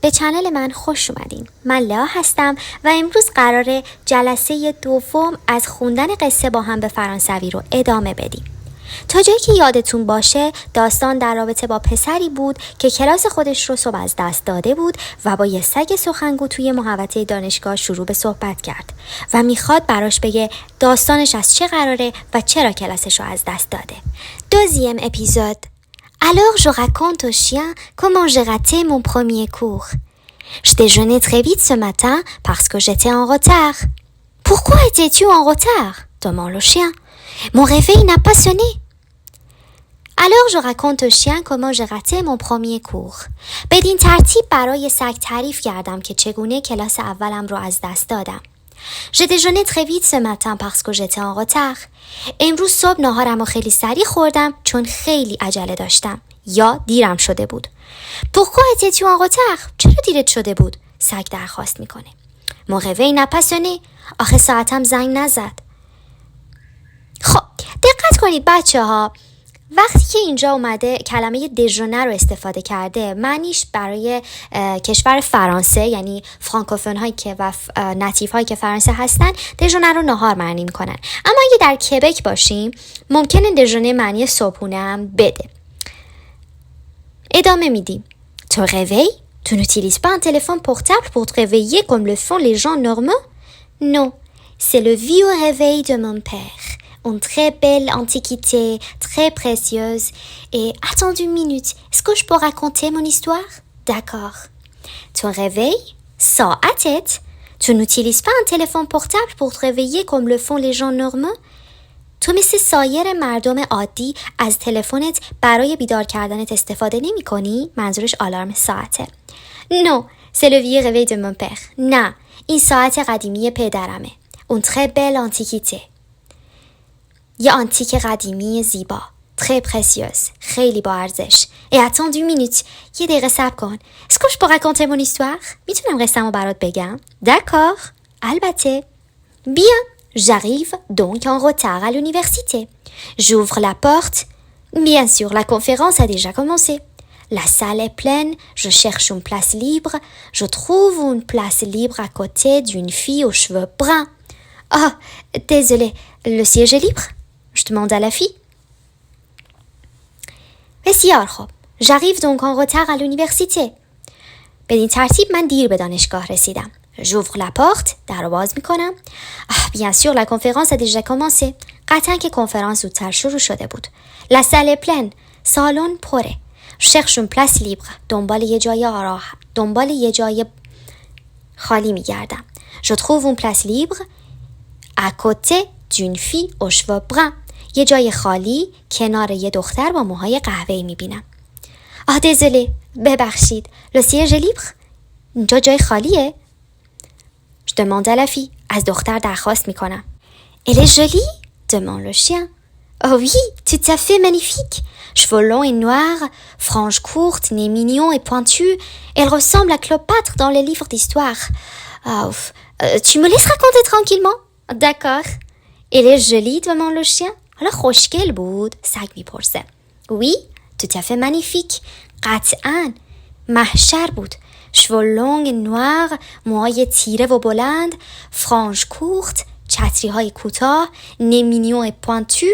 به چنل من خوش اومدین. من لئا هستم و امروز قراره جلسه دوم از خوندن قصه با هم به فرانسوی رو ادامه بدیم. تا جایی که یادتون باشه داستان در رابطه با پسری بود که کلاس خودش رو صبح از دست داده بود و با یه سگ سخنگو توی محوطه دانشگاه شروع به صحبت کرد و میخواد براش بگه داستانش از چه قراره و چرا کلاسش رو از دست داده. Deuxième épisode. Alors je raconte au chien comment j'ai raté mon premier cours. Je déjeunais très vite ce matin parce que j'étais en retard. Pourquoi étais-tu en retard? Demande le chien. Mon réveil n'a pas sonné. Alors je raconte au chien comment j'ai raté mon premier cours. بدین ترتیب برای سگ تعریف کردم که چگونه کلاس اولم رو از دست دادم. J'ai déjeuné très vite ce matin parce que j'étais en retard. امروز صبح ناهارم رو خیلی سریع خوردم چون خیلی عجله داشتم یا دیرم شده بود. Pourquoi étais-tu en retard? چرا دیرت شده بود؟ سگ درخواست میکنه. Mon réveil n'a pas sonné. آخه ساعتم زنگ نزد. خب دقت کنید بچه ها، وقتی که اینجا اومده کلمه دژونه رو استفاده کرده معنیش برای کشور فرانسه یعنی فرانکوفون هایی که و نتیف هایی که فرانسه هستن دژونه رو نهار معنی میکنن، اما اگه در کبک باشیم ممکنه دژونه معنی صبحونه هم بده. ادامه میدیم. تو réveil? Tu n'utilises pas un téléphone portable pour te réveiller comme le font les gens normaux? Non, c'est le vieux réveil de mon père. Une très belle antiquité, très précieuse. Et attends une minute, est-ce que je peux raconter mon histoire? D'accord. Ton réveil, ساعتت. Tu n'utilises pas un téléphone portable pour te réveiller comme le font les gens normaux? تو مثل سایر مردم عادی از تلفنت برای بیدار کردنت استفاده نمی کنی؟ منظورش آلارم ساعته. Non, c'est le vieux réveil de mon père. نه، این ساعت قدیمی پدرمه. Une très belle antiquité. یه آنتیک قدیمی زیبا. Très précieuse. خیلی با ارزش. Et attends une minute. یه دقیقه صبر کن. Est-ce que je peux raconter mon histoire? میتونم قصه‌مو برات بگم؟ D'accord. البته. Bien. J'arrive donc en retard à l'université. J'ouvre la porte. Bien sûr, la conférence a déjà commencé. La salle est pleine. Je cherche une place libre. Je trouve une place libre à côté d'une fille aux cheveux bruns. Oh, désolé. Le siège est libre? Je demande à la fille. بسیار خوب. J'arrive donc en retard à l'université. بدین ترتیب من دیر به دانشگاه رسیدم. J'ouvre la porte. در رو باز میکنم. Bien sûr, la conférence a déjà commencé. قطعا که کنفرانس زودتر شروع شده بود. La salle est pleine. سالن پره. Je cherche une place libre. دنبال یه جای خالی میگردم. Je trouve une place libre à côté d'une fille aux cheveux bruns. یه جای خالی کنار یه دختر با موهای قهوه‌ای میبینم. désolé. ببخشید. Le siège est libre. اینجا جای خالیه؟ Je demande à la fille. از دختر درخواست میکنم. Elle est jolie? demande le chien. Oh oui, tout à fait magnifique. Cheveux longs et noirs, franges courtes, nez mignon et pointu. Elle ressemble à Cléopâtre dans les livres d'histoire. Tu me laisses raconter tranquillement? D'accord. Elle est jolie, demande le chien. حالا خوشگل بود؟ سگ میپرسه. Oui, tout à fait magnifique. قطعاً. محشر بود. cheveux longs et noirs, موهای تیره و بلند, franges courtes, چتری های کوتاه, nez mignon et pointu,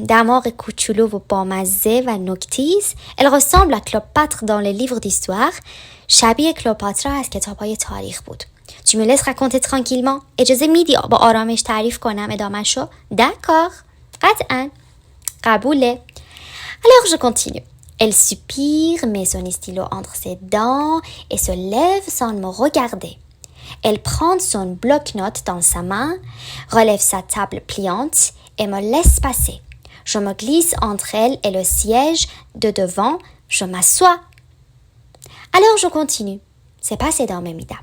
دماغ کوچولو و بامزه و نکتیز. Elle ressemble à Cléopâtre dans les livres d'histoire. شبیه کلئوپاترا از کتاب های تاریخ بود. Tu me laisses raconter tranquillement. اجازه میدی با آرامش تعریف کنم ادامه شو؟ D'accord. قطعاً. قبوله. Alors je continue. Elle soupire, met son stylo entre ses dents et se lève sans me regarder. Elle prend son bloc-notes dans sa main, relève sa table pliante et me laisse passer. Je me glisse entre elle et le siège de devant. Je m'assois. Alors je continue. سپس ادامه میدم.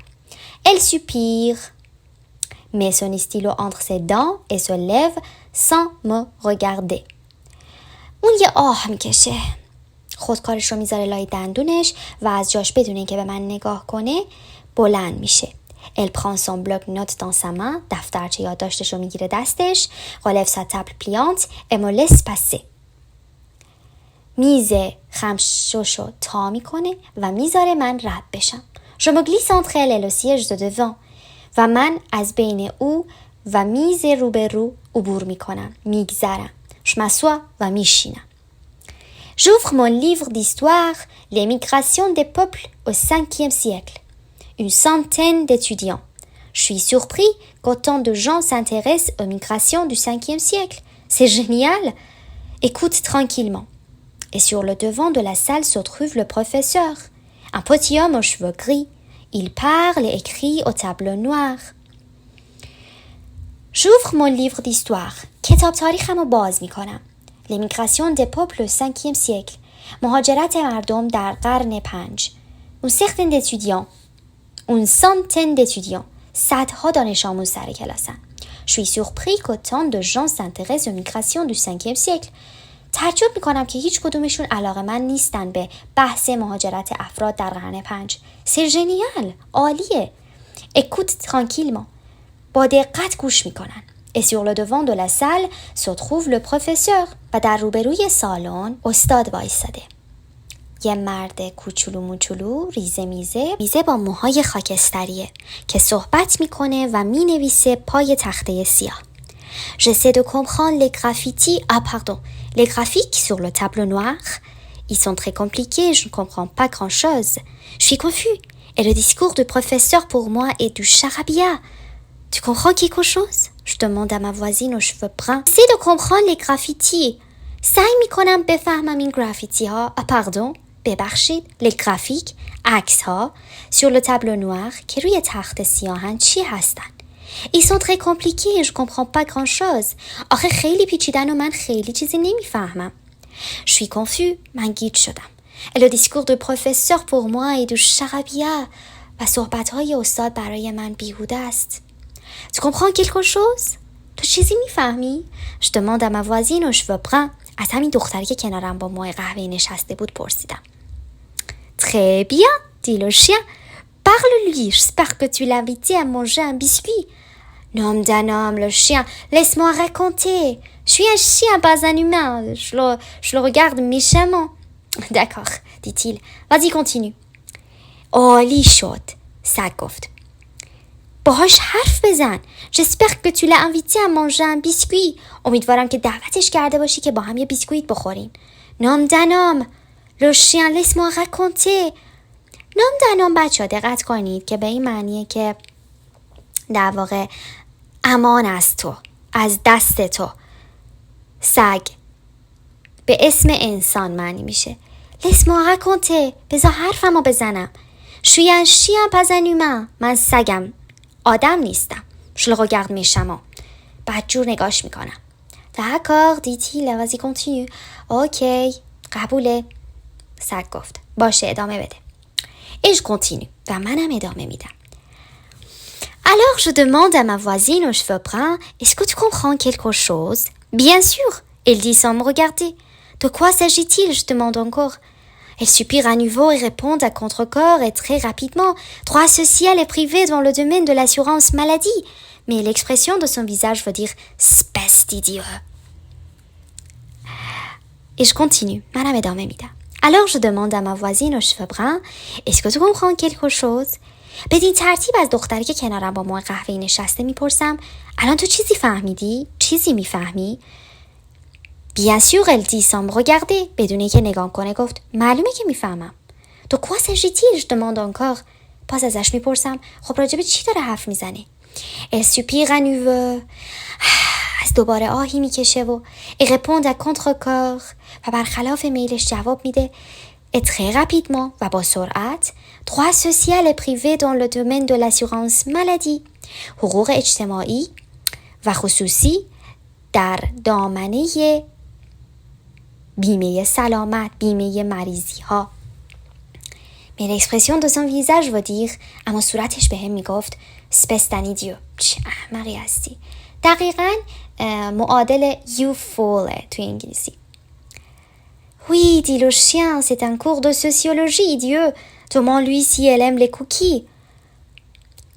Elle soupire, met son stylo entre ses dents et se lève sans me regarder. اون یه آه میکشه. خودکارش رو میذاره لای دندونش و از جاش بدون اینکه به من نگاه کنه بلند میشه. Elle prend son bloc-notes dans sa main. دفترچه یادداشتش رو میگیره دستش. Relève sa table pliante et me laisse passer. میزه خمشوشو تا میکنه و میذاره من رد بشم. Je me glisse entre elle et le siège de devant. و من از بین او و میز روبرو عبور میکنم. میگذرم. Je m'assois و میشینم. J'ouvre mon livre d'histoire, Les migrations des peuples au 5e siècle. Une centaine d'étudiants. Je suis surpris qu'autant de gens s'intéressent aux migrations du 5e siècle. C'est génial. Écoute tranquillement. Et sur le devant de la salle se trouve le professeur. Un petit homme aux cheveux gris. Il parle et écrit au tableau noir. J'ouvre mon livre d'histoire. کتاب تاریخم رو باز میکنم. Les migrations des peuples au 5e siècle. مهاجرت مردم در قرن 5. Une certaine d'étudiants. Une centaine d'étudiants. صدها دانش آموز سر کلاسن. Je suis surpris qu'autant de gens s'intéressent aux migrations du 5e siècle. تعجب میکنم که هیچ کدومشون علاقه‌مند نیستن به بحث مهاجرت افراد در قرن 5. C'est génial. عالیه. Écoute tranquillement. با دقت گوش میکنن. Et sur le devant de la salle se trouve le professeur. و در روبروی سالن استاد وایساده. یه مرد کوچولو موچولو ریزه میزه با موهای خاکستریه که صحبت میکنه و مینویسه پای تخته سیاه. J'essaie de comprendre les graffitis. Ah pardon, les graphiques sur le tableau noir. Ils sont très compliqués, je ne comprends pas grand-chose. Je suis confus. Et le discours du professeur pour moi est du charabia. Tu comprends quelque chose? Je demande à ma voisine aux cheveux bruns. J'essaie de comprendre les graffitis. سعی میکنم بفهمم این گرافیتی ها. Ah pardon, ببخشید. Les graphiques, عکس ها sur le tableau noir که روی تخت سیاهن چی هستن؟ Ils sont très compliqués, je comprends pas grand-chose. آخه خیلی پیچیدن و من خیلی چیزی نمیفهمم. Je suis confus, من گیج شدم. Et le discours du professeur pour moi est du charabia. و صحبت‌های استاد برای من بیهوده است. Tu comprends quelque chose? تو چیزی میفهمی؟ Je demande à ma voisine aux cheveux bruns. از همین دختری که کنارم با موهای قهوه‌ای نشسته بود پرسیدم. Très bien, dit le chien. Parle-lui, j'espère que tu l'as invité à manger un biscuit. Nom d'un homme, le chien, laisse-moi raconter. Je suis un chien, pas un humain. Je le regarde méchamment. D'accord, dit-il. Vas-y, continue. عالی شد. سگ گفت. باهاش حرف بزن. J'espère que tu l'as invité à manger un biscuit. امیدوارم که دعوتش کرده باشی که با هم یه بیسکویت بخورین. Nom d'un homme, le chien, laisse-moi raconter. نام دنام بچه ها دقت کنید که به این معنیه که در واقع امان از تو، از دست تو. سگ به اسم انسان معنی میشه. Laisse-moi raconter. بذار حرفمو بزنم. Je suis un chien pas un humain. من سگم، آدم نیستم. Je le regarde méchamment. بدجور نگاش میکنم. D'accord, dit-il. Vas-y, continue. Ok, قبوله. سگ گفت. باشه ادامه بده. Et je continue. و منم ادامه میدم. Alors je demande à ma voisine aux cheveux bruns, est-ce que tu comprends quelque chose? Bien sûr, elle dit sans me regarder. De quoi s'agit-il? Je demande encore. Elle soupire à nouveau et répond à contre-corps et très rapidement. Droit social et privé dans le domaine de l'assurance maladie. Mais l'expression de son visage veut dire espèce d'idiot. Et je continue. منم ادامه میدم. Alors je demande à ma voisine aux cheveux bruns, est-ce que tu comprends quelque chose? بدین ترتیب از دختری که کنارم با موهای قهوه‌ای نشسته میپرسم الان تو چیزی فهمیدی؟ چیزی میفهمی؟ Bien sûr, elle dit sans me regarder. بدون اینکه نگام کنه گفت معلومه که میفهمم. De quoi s'agit-il? Je demande encore. باز ازش میپرسم خب راجب چی داره حرف میزنه؟ Elle soupire à nouveau. از دوباره آهی میکشه و et répond à contre-corps. و برخلاف میلش جواب میده et très rapidement و با سرعت droit social et privé dans le domaine de l'assurance maladie. حقوق اجتماعی و خصوصی در دامنه بیمه سلامت، بیمه مریضی ها. Mais l'expression de son visage veut dire اما صورتش به هم میگفت espèce d'un idiot. چه احمقی هستی. دقیقاً معادل you fool توی انگلیسی. Oui, dit le chien, c'est un cours de sociologie, Dieu. Demande-lui si elle aime les cookies.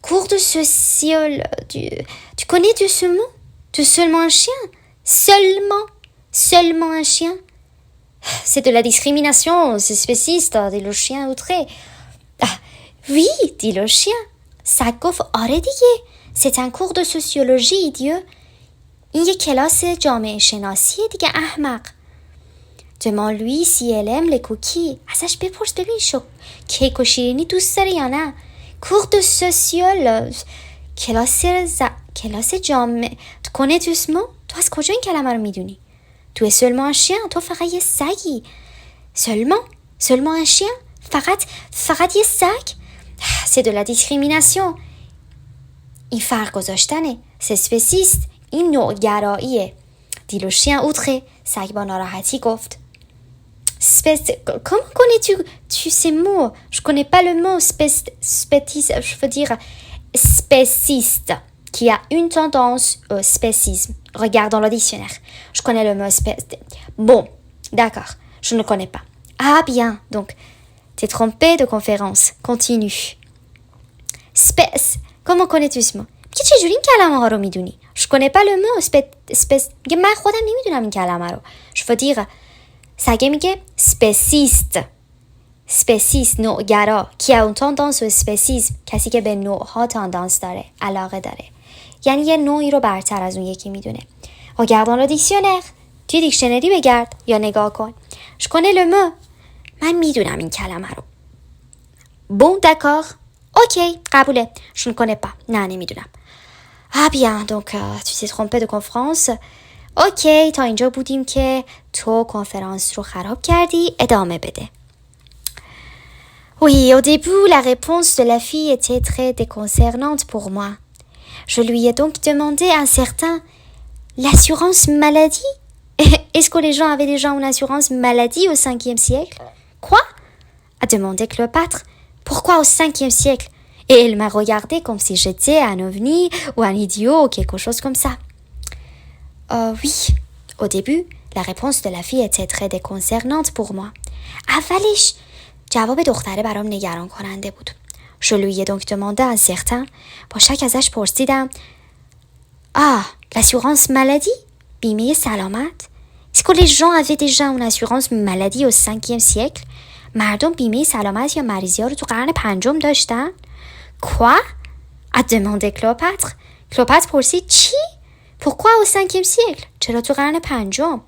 Cours de sociologie. Tu connais de ce mot? De seulement un chien? Seulement un chien? C'est de la discrimination, c'est spéciste, dit le chien outré. Ah, oui, dit le chien. سگ گفت آره دیگه. C'est un cours de sociologie, idiot. این یک کلاس جامعه شناسیه دیگه احمق. Demande-lui si elle aime les cookies. ازش بپرس ببین کیک و شیرینی دوست داره یا نه. Cours de sociologie. کلاس جامعه. connais tu ce mot? تو از کجا این کلمه رو میدونی؟ تو es seulement un chien. تو فقط یه سگی. Seulement un chien. فقط یه سگ. C'est de la discrimination. این فرق گذاشتنه. C'est spéciste. این نوع‌گراییه. dit le chien outré. سگ با ناراحتی گفت. Comment connais-tu ces mots? Je connais pas le mot spéciste, je veux dire spéciste, qui a une tendance au spécisme. Regarde dans le dictionnaire. Je connais le mot spéciste. Bon, d'accord, je ne connais pas. Ah bien, donc, t'es trompé de conférence. Continue. Comment connais-tu ce mot? چجوری این کلمه ها رو میدونی؟ Je connais pas le mot spéciste. من خودم نمیدونم این کلمه رو. Je veux dire سگه میگه spéciste نوعگرا qui a une tendance au spécisme کسی که به نوعها تاندانس داره علاقه داره یعنی یه نوعی رو برتر از اون یکی میدونه. regarde dans le dictionnaire. توی دیکشنری بگرد یا نگاه کن. je connais le mot. من میدونم این کلمه رو. bon d'accord. ok قبوله. je ne connais pas. نه نمیدونم. ah bien donc tu t'es trompé de conférence. اوکی تا اینجا بودیم که تو کنفرانس رو خراب کردی. ادامه بده. Oui, au début, la réponse de la fille était très déconcernante pour moi. Je lui ai donc demandé un certain l'assurance maladie. Est-ce que les gens avaient déjà une assurance maladie au 5e siècle? Quoi? A demandé Cléopâtre. Pourquoi au 5e siècle? Et elle m'a regardé comme si j'étais un ovni ou un idiot ou quelque chose comme ça. Oui, au début, la réponse de la fille était très déconcernante pour moi. اولش جواب دختره برام نگران کننده بود. Je lui ai donc demandé un certain. با شک ازش پرسیدم. l'assurance maladie? بیمه سلامت؟ Est-ce que les gens avaient déjà une assurance maladie au 5e siècle? مردم بیمه سلامت یا مریضی ها رو تو قرن 5 داشتن؟ Quoi? A demandé Cléopâtre. Cléopâtre پرسید چی؟ Pourquoi au 5e siècle? چرا تو قرن 5؟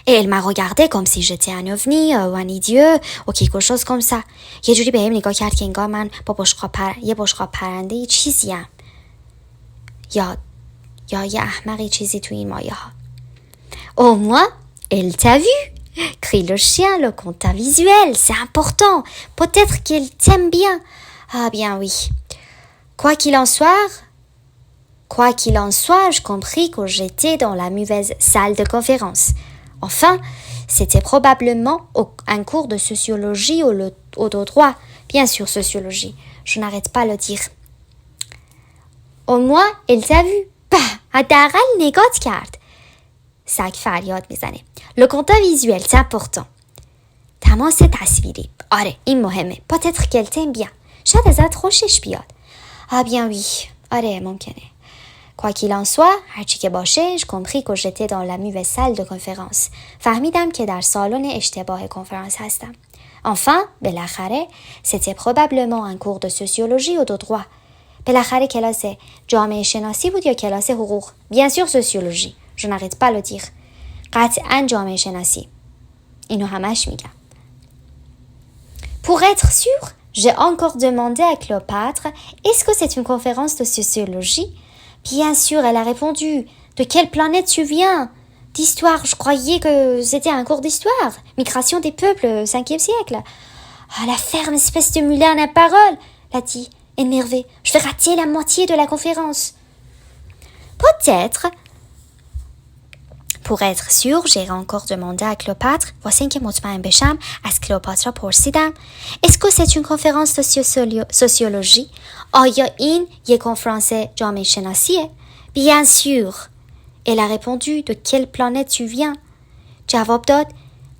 Et elle m'a regardé comme si j'étais un ovni ou un idiot ou quelque chose comme ça. یه جوری بهم نگاه کرد که انگار من با یه بشقاب پرنده یه چیزیم. یا یه احمقی چیزی تو این مایه ها. Au moins, elle t'a vu, crie le chien, le contact visuel, c'est important. Peut-être qu'elle t'aime bien. Ah bien oui. Quoi qu'il en soit, je compris que j'étais dans la mauvaise salle de conférence. Enfin, c'était probablement un cours de sociologie ou de droit. Bien sûr, sociologie. Je n'arrête pas de le dire. Au moins, elle t'a vu. حداقل نگات کرد. سگ فریاد میزنه. Le contact visuel, c'est important. تماس تصویری. آره، این مهمه. Peut-être qu'elle t'aime bien. شاید ازت خوشش بیاد. Ah bien oui. آره، ممکنه. Quoi qu'il en soit, هرچی که باشه, je compris que j'étais dans la mauvaise salle de conférence. فهمیدم که در سالن اشتباه کنفرانس هستم. Enfin, بالاخره, c'était probablement un cours de sociologie ou de droit. بالاخره کلاس جامعه شناسی بود یا کلاس حقوق. Bien sûr sociologie. Je n'arrête pas le dire. قطعاً جامعه شناسی. اینو همش میگم. Pour être sûr, j'ai encore demandé à Cléopâtre, est-ce que c'est une conférence de sociologie? Bien sûr, elle a répondu. De quelle planète tu viens? D'histoire, je croyais que c'était un cours d'histoire. Migration des peuples, 5e siècle. Ah, la ferme espèce de moulin à parole, l'a dit, énervé. Je vais rater la moitié de la conférence. Peut-être. Pour être sûr, j'ai encore demandé à Cléopâtre. واسه اینکه مطمئن بشم از کلئوپاترا پرسیدم. Est-ce que c'est une conférence de sociologie? آیا این یک کنفرانس جامعه شناسیه؟ Bien sûr. Elle a répondu. De quelle planète tu viens? جواب داد.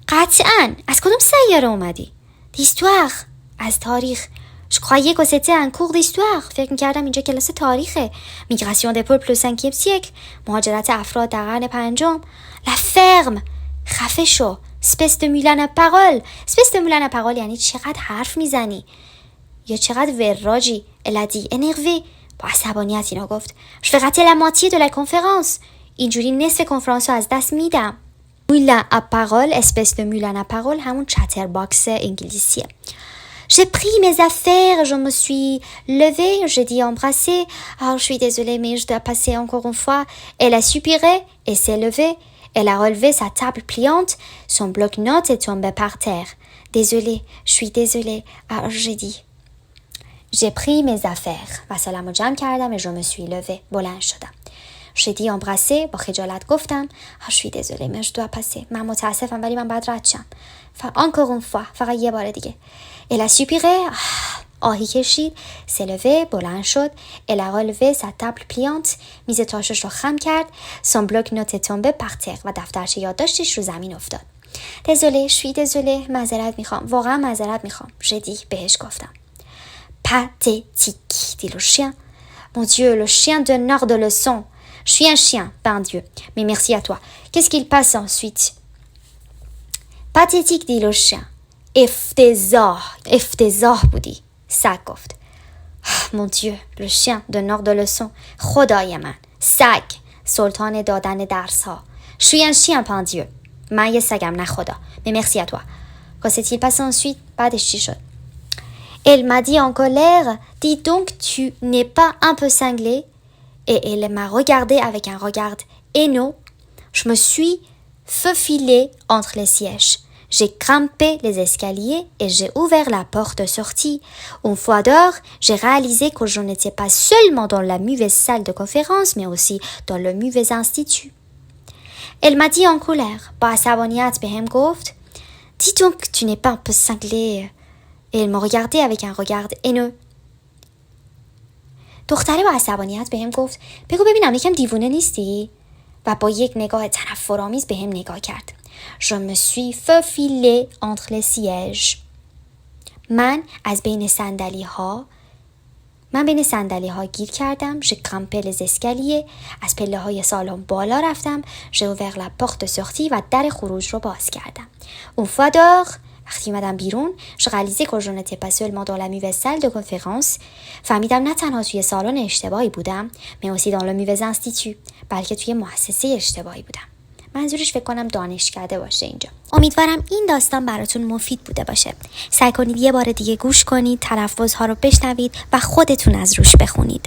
قطعاً. از کدوم سیاره اومدی؟ D'histoire. از تاریخ. Je croyais que c'était un cours d'histoire. فکر می‌کردم اینجا کلاس تاریخه. Migration des peuples au 5e siècle. مهاجرت افراد در قرن 5. La ferme. خفه شو. espèce de moulin à parole. espèce de moulin à parole یعنی چقدر حرف میزنی یا چقدر وراجی. elle a dit énervé. با عصبانیت اینو گفت. je vais rater la moitié de la conférence. اینجوری نصف کنفرانس رو از دست میدم. moulin à parole, espèce de moulin à parole همون چتر باکس انگلیسیه. J'ai pris mes affaires, je me suis levée, j'ai dit embrasser. Oh, je suis désolée, mais je dois passer encore une fois. Elle a soupiré et s'est levée. Elle a relevé sa table pliante. Son bloc-notes est tombé par terre. Désolée, je suis désolée. Alors j'ai dit. J'ai pris mes affaires. وسایلمو جمع کردم et je me suis levée. بلند شدم. J'ai dit embrasser. با خجالت گفتم. Oh, je suis désolée, mais je dois passer. من متاسفم ولی من باید رد شم. Encore une fois. فقط یه بار دیگه. Elle a soupiré. آهی کشید. s'est levée. بلند شد. Elle a relevé sa table pliante. میز تاشش رو خم کرد. Son bloc-notes est tombé par terre. و دفترچه یادداشتش رو زمین افتاد. Désolée, je suis désolée. معذرت میخوام. واقعا معذرت میخوام. j'ai dit. بهش گفتم. Pathétique, dit le chien. Mon Dieu, le chien donne de leçons. Je suis un chien, pas un dieu. Mais merci à toi. Qu'est-ce qu'il passe ensuite? Pathétique, dit le chien. افتضاح بودی. سگ گفت. Mon Dieu, le chien donne de leçons. خدای من. سگ. سلطان دادن درس ها. Je suis un chien, pas un dieu. من یه سگم نه خدا. Mais merci à toi. Qu'est-ce qu'il passe ensuite? بعدش چی شد؟ Elle m'a dit en colère, dis donc, tu n'es pas un peu cinglé? Et elle m'a regardé avec un regard haineux. Je me suis faufilée entre les sièges. J'ai grimpé les escaliers et j'ai ouvert la porte de sortie. Une fois dehors, j'ai réalisé que je n'étais pas seulement dans la mauvaise salle de conférence, mais aussi dans le mauvais institut. Elle m'a dit en colère, با عصبانیت بهم گفت, dis donc, tu n'es pas un peu cinglé? Et elle me regardait avec un regard haineux. دختره با عصبانیت بهم گفت بگو ببینم یکم دیوونه نیستی؟ و با یک نگاه تنفرآمیز بهم نگاه کرد. Je me suis faufilée entre les sièges. من بین صندلی ها گیر کردم. J'ai grimpé les escaliers. از پله های سالن بالا رفتم. J'ai ouvert la porte de sortie و در خروج رو باز کردم. Une fois dehors, وقتی اومدم بیرون je réalisais que je n'étais pas seulement dans la mauvaise salle de conférence. فهمیدم نه تنها توی سالن اشتباهی بودم mais aussi dans le mauvais institut. بلکه توی مؤسسه اشتباهی بودم. منظورش فکر کنم دانشکده باشه اینجا. امیدوارم این داستان براتون مفید بوده باشه. سعی کنید یه بار دیگه گوش کنید، تلفظها رو بشنوید و خودتون از روش بخونید.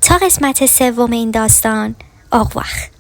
تا قسمت سوم این داستان، au revoir.